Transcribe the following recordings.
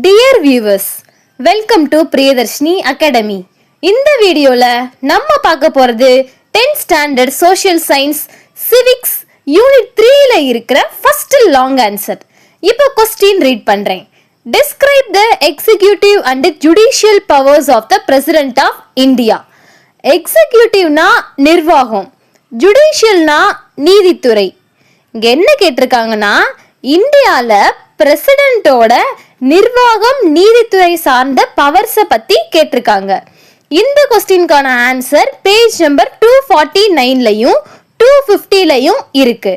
Dear viewers, welcome to Priyadarshini academy. இந்த வீடியோல நம்ம பார்க்க போறது 10th standard social science civics unit 3ல இருக்கிற ஃபர்ஸ்ட் லாங் ஆன்சர். இப்போ கொஸ்டின் ரீட் பண்றேன். Describe the executive and judicial powers of the President of India. எக்ஸிக்யூட்டிவ்னா நிர்வாகம், ஜுடிஷியல்னா நீதித்துறை. இங்க என்ன கேட்டிருக்காங்கன்னா, இந்தியால பிரசிடென்ட்டோட நிர்வாகம் நீதித்துறை சார்ந்த பவர்ஸை பத்தி கேட்டிருக்காங்க. இந்த கொஸ்டின்கான ஆன்சர் பேஜ் நம்பர் 249லையும் 250லையும் இருக்கு.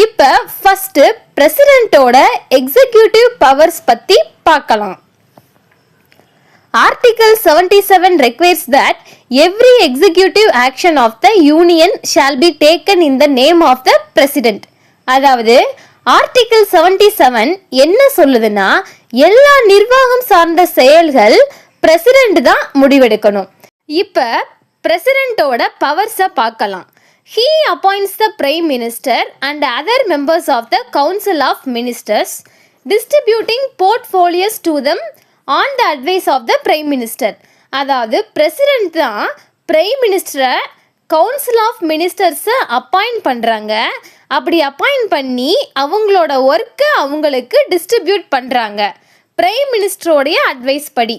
இப்ப ஃபர்ஸ்ட் பிரசிடென்ட்டோட எக்ஸிக்யூட்டிவ் பவர்ஸ் பத்தி பார்க்கலாம். Article 77 requires that every executive action of the union shall be taken in the name of the president. அதாவது ஆர்டிகிள் 77 என்ன சொல்லுதுன்னா, எல்லா நிர்வாகம் சார்ந்த செயல்கள் பிரசிடென்ட் தான் முடிவெடுக்கணும். இப்ப பிரசிடென்ட்டோட பவர்ஸை பார்க்கலாம். He appoints the prime minister and other members of the council of ministers, distributing portfolios to them on the advice of the prime minister. அதாவது பிரசிடென்ட் தான் பிரைம் மினிஸ்டரை கவுன்சில் ஆஃப் மினிஸ்டர்ஸை அப்பாயிண்ட் பண்ணுறாங்க. அப்படி அப்பாயிண்ட் பண்ணி அவங்களோட ஒர்க்கை அவங்களுக்கு டிஸ்ட்ரிபியூட் பண்ணுறாங்க prime மினிஸ்டரோடைய advice படி.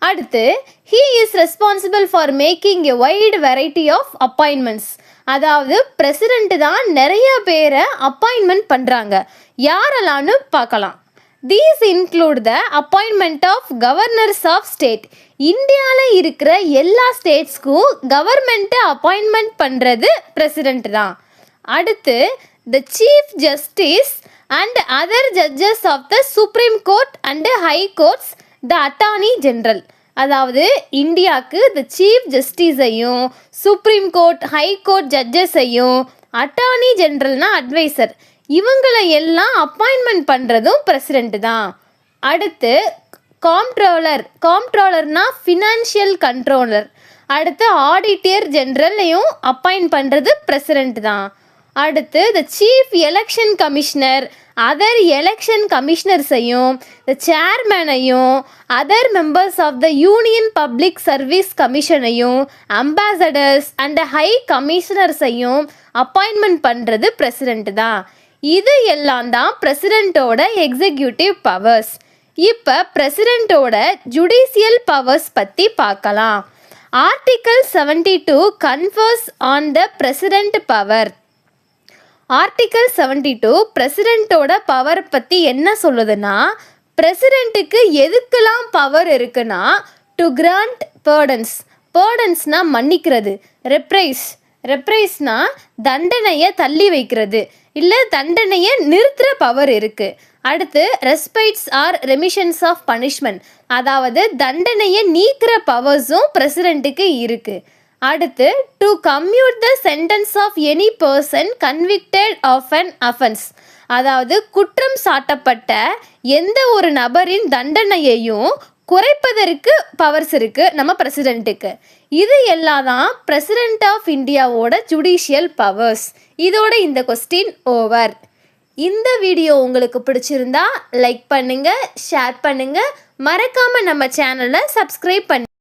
அடுத்து he is responsible for making a wide variety of appointments. அதாவது பிரசிடென்ட் தான் நிறைய பேரை அப்பாயின்மெண்ட் பண்ணுறாங்க. யாரெல்லாம்னு பார்க்கலாம். These include the appointment of governors of state. இந்தியாவில் இருக்கிற எல்லா ஸ்டேட்ஸ்க்கும் கவர்மெண்ட்டை அப்பாயின்மெண்ட் பண்ணுறது பிரசிடென்ட் தான். அடுத்து the chief justice and other judges of the supreme court and high courts, the attorney general. அதாவது இந்தியாவுக்கு the chief justice-ஐயும் சுப்ரீம் கோர்ட் ஹை கோர்ட் ஜட்ஜஸையும் அட்டார்னி ஜெனரல்னா அட்வைசர் இவங்களை எல்லாம் அப்பாயின்மெண்ட் பண்ணுறதும் பிரசிடென்ட் தான். அடுத்து காம்ப்ட்ரோலர்னா ஃபினான்ஷியல் கண்ட்ரோலர். அடுத்து ஆடிட்டர் ஜெனரலையும் அப்பாயிண்ட் பண்ணுறது பிரசிடென்ட் தான். அடுத்து the chief election commissioner other election கமிஷனர்ஸையும் த சேர்மேனையும் other members of the union public service கமிஷனையும் அம்பாசடர்ஸ் அண்ட் ஹை கமிஷனர்ஸையும் அப்பாயின்மெண்ட் பண்ணுறது பிரசிடென்ட் தான். இது எல்லாம் தான் பிரசிடென்ட்டோட எக்ஸிக்யூட்டிவ் பவர்ஸ். இப்போ பிரசிடென்ட்டோட ஜுடிஷியல் பவர்ஸ் பற்றி பார்க்கலாம். Article 72 confers on the president power. Article 72 பிரசிடென்ட்டோட பவர் பற்றி என்ன சொல்லுதுன்னா, பிரசிடென்ட்டுக்கு எதுக்கெல்லாம் பவர் இருக்குன்னா, டு கிராண்ட் பேர்டன்ஸ்னா மன்னிக்கிறது, ரெப்ரைஸ்னா தண்டனையை தள்ளி வைக்கிறது இல்லை தண்டனையை நிறுத்துகிற பவர் இருக்குது. அடுத்து respites or remissions of punishment, அதாவது தண்டனையை நீக்கிற பவர்ஸும் பிரசிடென்ட்டுக்கு இருக்குது. அடுத்து to commute the sentence of any person convicted of an offence, அதாவது குற்றம் சாட்டப்பட்ட எந்த ஒரு நபரின் தண்டனையையும் குறைப்பதற்கு பவர்ஸ் இருக்குது நம்ம பிரசிடென்ட்டுக்கு. இது எல்லாம் தான் பிரசிடென்ட் ஆஃப் இந்தியாவோட ஜுடிஷியல் பவர்ஸ். இதோட இந்த கொஸ்டின் ஓவர். இந்த வீடியோ உங்களுக்கு பிடிச்சிருந்தா லைக் பண்ணுங்க, ஷேர் பண்ணுங்க, மறக்காம நம்ம சேனலை சப்ஸ்கிரைப் பண்ணுங்க.